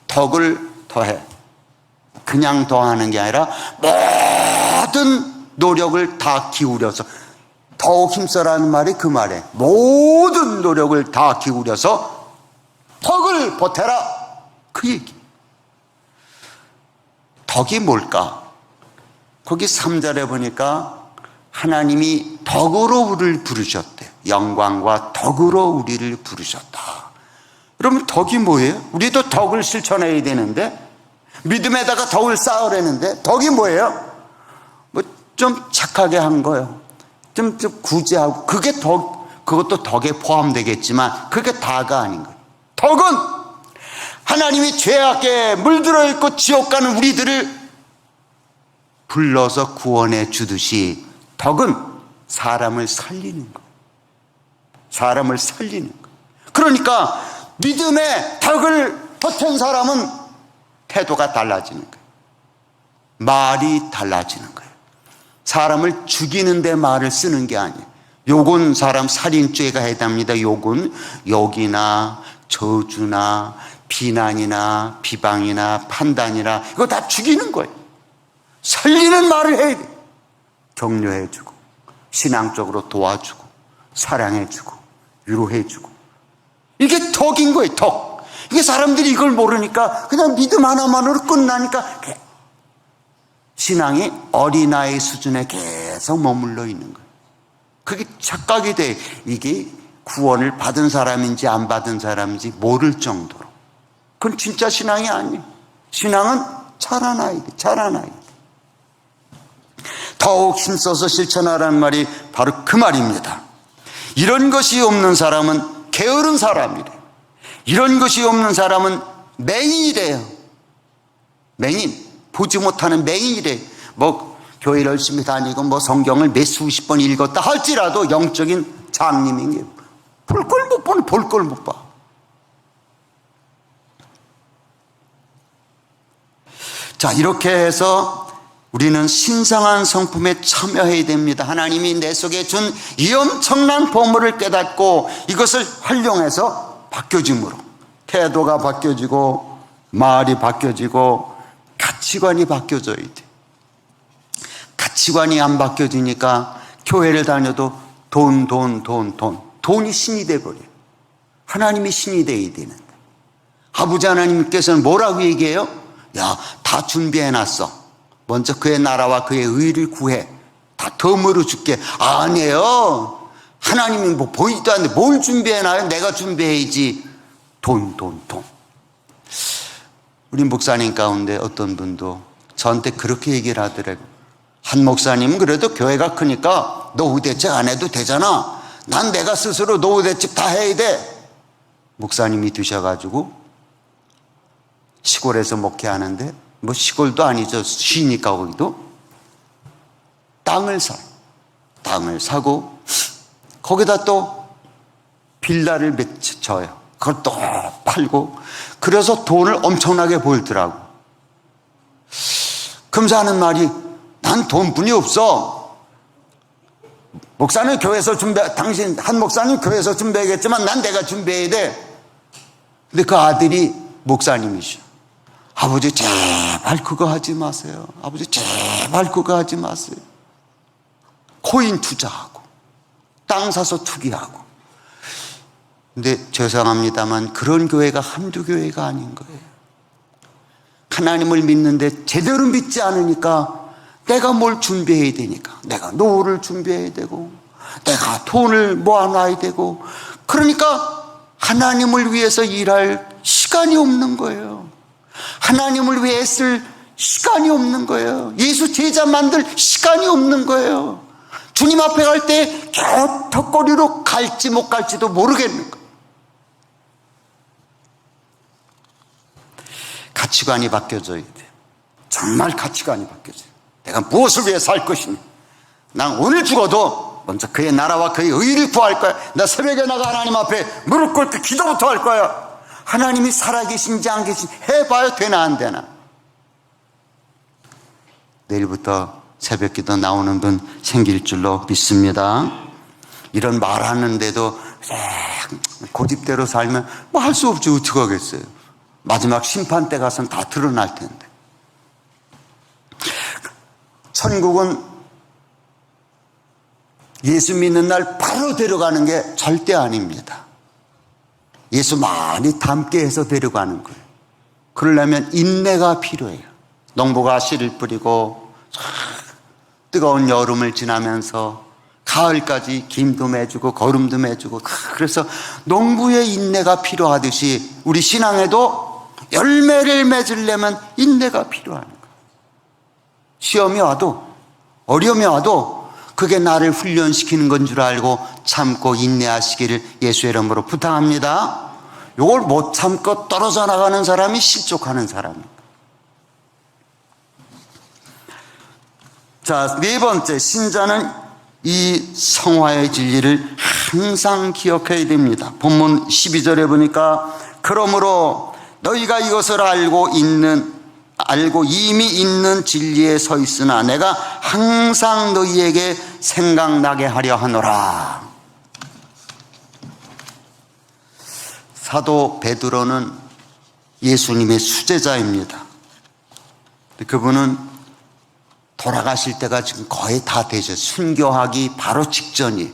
덕을 더해. 그냥 더하는 게 아니라 모든 노력을 다 기울여서, 더욱 힘써라는 말이 그 말에 모든 노력을 다 기울여서 덕을 보태라, 그 얘기. 덕이 뭘까? 거기 3절에 보니까 하나님이 덕으로 우리를 부르셨대요. 영광과 덕으로 우리를 부르셨다. 그러면 덕이 뭐예요? 우리도 덕을 실천해야 되는데, 믿음에다가 덕을 쌓으려는데 덕이 뭐예요? 뭐 좀 착하게 한 거예요. 좀 구제하고, 그게 그것도 덕에 포함되겠지만 그게 다가 아닌 거예요. 덕은 하나님이 죄악에 물들어 있고 지옥 가는 우리들을 불러서 구원해 주듯이, 덕은 사람을 살리는 거예요. 사람을 살리는 거예요. 그러니까 믿음의 덕을 보탠 사람은 태도가 달라지는 거예요. 말이 달라지는 거예요. 사람을 죽이는 데 말을 쓰는 게 아니에요. 욕은 사람 살인죄가 해당합니다. 욕은 욕이나 저주나 비난이나 비방이나 판단이나 이거 다 죽이는 거예요. 살리는 말을 해야 돼요. 격려해주고, 신앙적으로 도와주고, 사랑해주고, 위로해주고. 이게 덕인 거예요. 덕. 이게 사람들이 이걸 모르니까 그냥 믿음 하나만으로 끝나니까 신앙이 어린아이 수준에 계속 머물러 있는 거예요. 그게 착각이 돼. 이게 구원을 받은 사람인지 안 받은 사람인지 모를 정도로. 그건 진짜 신앙이 아니에요. 신앙은 자라나야 돼. 자라나야 돼. 더욱 힘써서 실천하라는 말이 바로 그 말입니다. 이런 것이 없는 사람은 게으른 사람이래요. 이런 것이 없는 사람은 맹인이래요. 맹인. 보지 못하는 맹인이래요. 뭐 교회를 열심히 다니고 뭐 성경을 몇 수십 번 읽었다 할지라도 영적인 장님인 게 볼 걸 못 보는, 볼 걸 못 봐. 자, 이렇게 해서 우리는 신성한 성품에 참여해야 됩니다. 하나님이 내 속에 준 이 엄청난 보물을 깨닫고 이것을 활용해서 바뀌어짐으로 태도가 바뀌어지고 말이 바뀌어지고 가치관이 바뀌어져야 돼. 가치관이 안 바뀌어지니까 교회를 다녀도 돈이 신이 돼버려요. 하나님이 신이 돼야 되는데, 아버지 하나님께서는 뭐라고 얘기해요? 야, 다 준비해놨어. 먼저 그의 나라와 그의 의를 구해. 다 덤으로 줄게. 아니에요. 하나님이 뭐 보이지도 않는데 뭘 준비해놔요? 내가 준비해야지. 돈. 우리 목사님 가운데 어떤 분도 저한테 그렇게 얘기를 하더라고요. 한 목사님은 그래도 교회가 크니까 노후 대책 안 해도 되잖아. 난 내가 스스로 노후 대책 다 해야 돼. 목사님이 드셔가지고 시골에서 목회하는데, 뭐 시골도 아니죠. 시니까 거기도 땅을 사고 거기다 또 빌라를 맺혀요. 그걸 또 팔고, 그래서 돈을 엄청나게 벌더라고. 금사하는 말이, 난 돈뿐이 없어. 목사는 교회에서 당신 한 목사님 교회에서 준비하겠지만 난 내가 준비해야 돼. 근데 그 아들이 목사님이셔. 아버지 제발 그거 하지 마세요. 아버지 제발 그거 하지 마세요. 코인 투자하고 땅 사서 투기하고. 근데 죄송합니다만 그런 교회가 한두 교회가 아닌 거예요. 하나님을 믿는데 제대로 믿지 않으니까 내가 뭘 준비해야 되니까, 내가 노후를 준비해야 되고 내가 돈을 모아놔야 되고, 그러니까 하나님을 위해서 일할 시간이 없는 거예요. 하나님을 위해 쓸 시간이 없는 거예요. 예수 제자 만들 시간이 없는 거예요. 주님 앞에 갈 때 겨우 턱걸이로 갈지 못 갈지도 모르겠는 거예요. 가치관이 바뀌어져야 돼요. 정말 가치관이 바뀌어져요. 내가 무엇을 위해 살 것이냐. 난 오늘 죽어도 먼저 그의 나라와 그의 의를 구할 거야. 나 새벽에 나가 하나님 앞에 무릎 꿇고 기도부터 할 거야. 하나님이 살아계신지 안 계신지 해봐야 되나 안 되나. 내일부터 새벽 기도 나오는 분 생길 줄로 믿습니다. 이런 말하는데도 고집대로 살면 뭐 할 수 없지. 어떻게 하겠어요. 마지막 심판 때 가서는 다 드러날 텐데. 천국은 예수 믿는 날 바로 데려가는 게 절대 아닙니다. 예수 많이 닮게 해서 데려가는 거예요. 그러려면 인내가 필요해요. 농부가 씨를 뿌리고 뜨거운 여름을 지나면서 가을까지 김도 매주고 거름도 매주고, 그래서 농부의 인내가 필요하듯이 우리 신앙에도 열매를 맺으려면 인내가 필요한 거예요. 시험이 와도 어려움이 와도 그게 나를 훈련시키는 건 줄 알고 참고 인내하시기를 예수의 이름으로 부탁합니다. 이걸 못 참고 떨어져 나가는 사람이 실족하는 사람입니다. 자, 네 번째, 신자는 이 성화의 진리를 항상 기억해야 됩니다. 본문 12절에 보니까 그러므로 너희가 이것을 알고 이미 있는 진리에 서 있으나 내가 항상 너희에게 생각나게 하려 하노라. 사도 베드로는 예수님의 수제자입니다. 그분은 돌아가실 때가 지금 거의 다 되죠. 순교하기 바로 직전이.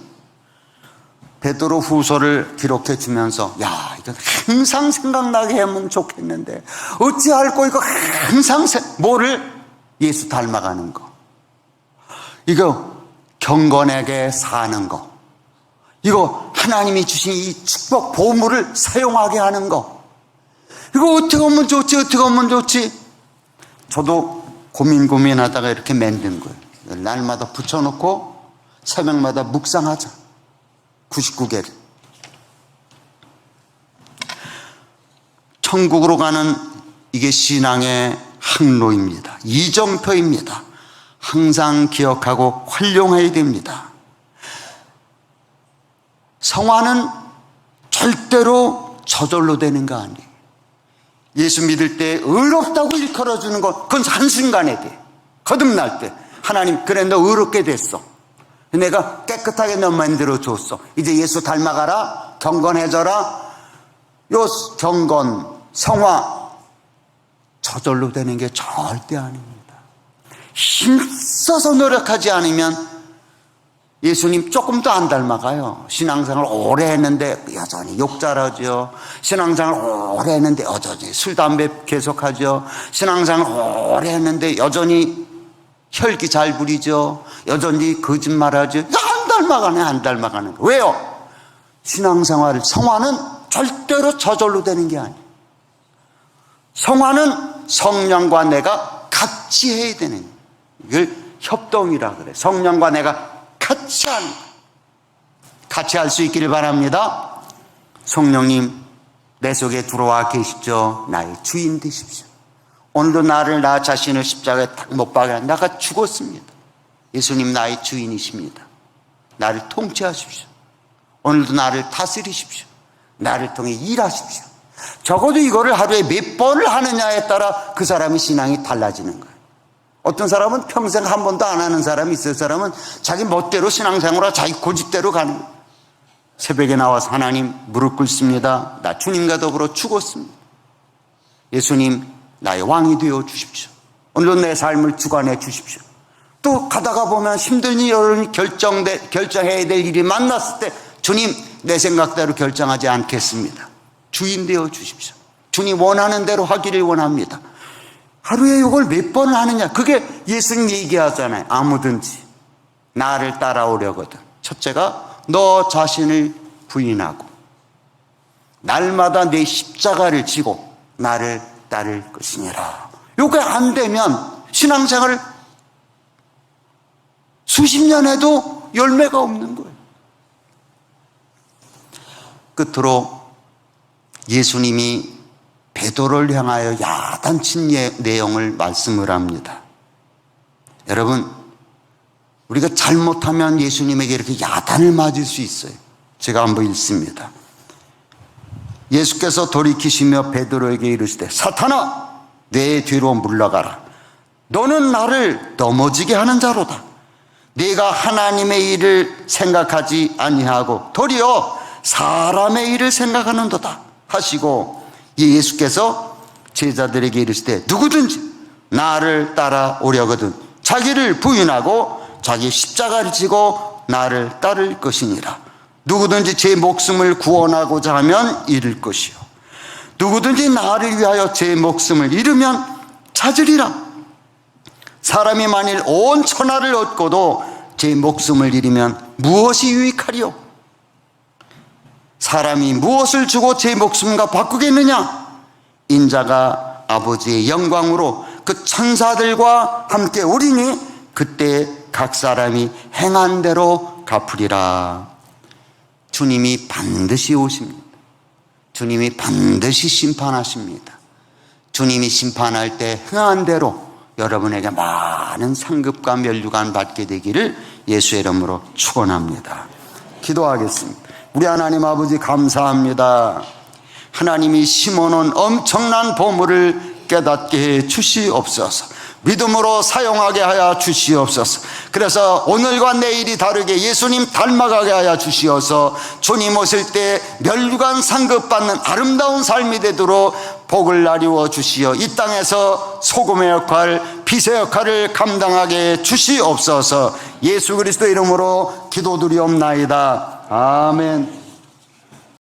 베드로 후서를 기록해 주면서 야, 이건 항상 생각나게 하면 좋겠는데 어찌할꼬 이거 항상 뭐를? 예수 닮아가는 거. 이거 경건하게 사는 거. 이거 하나님이 주신 이 축복 보물을 사용하게 하는 거. 이거 어떻게 하면 좋지? 어떻게 하면 좋지? 저도 고민하다가 이렇게 만든 거예요. 날마다 붙여놓고 새벽마다 묵상하자. 99개를. 천국으로 가는 이게 신앙의 항로입니다. 이정표입니다. 항상 기억하고 활용해야 됩니다. 성화는 절대로 저절로 되는 거 아니에요. 예수 믿을 때 의롭다고 일컬어주는 것, 그건 한순간에 돼. 거듭날 때 하나님, 그래 너 의롭게 됐어. 내가 깨끗하게 너 만들어줬어. 이제 예수 닮아가라. 경건해져라. 요 경건, 성화 저절로 되는 게 절대 아닙니다. 힘써서 노력하지 않으면 예수님 조금도 안 닮아가요. 신앙생활 오래 했는데 여전히 욕 잘하죠. 신앙생활 오래 했는데 여전히 술, 담배 계속하죠. 신앙생활 오래 했는데 여전히 혈기 잘 부리죠. 여전히 거짓말하죠. 안 닮아가는 거. 왜요? 신앙생활, 성화는 절대로 저절로 되는 게 아니에요. 성화는 성령과 내가 같이 해야 되는 거예요. 이걸 협동이라 그래. 성령과 내가 같이 하는 거예요. 같이 할 수 있기를 바랍니다. 성령님 내 속에 들어와 계시죠. 나의 주인 되십시오. 오늘도 나 자신을 십자가에 딱 못 박아 나가 죽었습니다. 예수님 나의 주인이십니다. 나를 통치하십시오. 오늘도 나를 다스리십시오. 나를 통해 일하십시오. 적어도 이거를 하루에 몇 번을 하느냐에 따라 그 사람의 신앙이 달라지는 거예요. 어떤 사람은 평생 한 번도 안 하는 사람이 있을 사람은 자기 멋대로 신앙생활하고 자기 고집대로 가는 거예요. 새벽에 나와서 하나님 무릎 꿇습니다. 나 주님과 더불어 죽었습니다. 예수님 나의 왕이 되어 주십시오. 오늘도 내 삶을 주관해 주십시오. 또 가다가 보면 힘든 일을 결정해야 될 일이 만났을 때 주님 내 생각대로 결정하지 않겠습니다. 주인 되어 주십시오. 주님 원하는 대로 하기를 원합니다. 하루에 이걸 몇 번을 하느냐. 그게 예수님 얘기하잖아요. 아무든지 나를 따라오려거든. 첫째가 너 자신을 부인하고 날마다 내 십자가를 지고 나를 따를 것이니라. 요게 안 되면 신앙생활을 수십 년 해도 열매가 없는 거예요. 끝으로 예수님이 베드로를 향하여 야단친 내용을 말씀을 합니다. 여러분, 우리가 잘못하면 예수님에게 이렇게 야단을 맞을 수 있어요. 제가 한번 읽습니다. 예수께서 돌이키시며 베드로에게 이르시되 사탄아 내 뒤로 물러가라. 너는 나를 넘어지게 하는 자로다. 네가 하나님의 일을 생각하지 아니하고 도리어 사람의 일을 생각하는도다 하시고, 예수께서 제자들에게 이르시되 누구든지 나를 따라오려거든 자기를 부인하고 자기 십자가를 지고 나를 따를 것이니라. 누구든지 제 목숨을 구원하고자 하면 잃을 것이요 누구든지 나를 위하여 제 목숨을 잃으면 찾으리라. 사람이 만일 온 천하를 얻고도 제 목숨을 잃으면 무엇이 유익하리요? 사람이 무엇을 주고 제 목숨과 바꾸겠느냐? 인자가 아버지의 영광으로 그 천사들과 함께 오리니 그때 각 사람이 행한 대로 갚으리라. 주님이 반드시 오십니다. 주님이 반드시 심판하십니다. 주님이 심판할 때 행한 대로 여러분에게 많은 상급과 면류관 받게 되기를 예수의 이름으로 축원합니다. 기도하겠습니다. 우리 하나님 아버지 감사합니다. 하나님이 심어놓은 엄청난 보물을 깨닫게 해 주시옵소서. 믿음으로 사용하게 하여 주시옵소서. 그래서 오늘과 내일이 다르게 예수님 닮아가게 하여 주시어서 주님 오실 때 면류관 상급받는 아름다운 삶이 되도록 복을 나누어 주시어 이 땅에서 소금의 역할, 빛의 역할을 감당하게 주시옵소서. 예수 그리스도 이름으로 기도드리옵나이다. 아멘.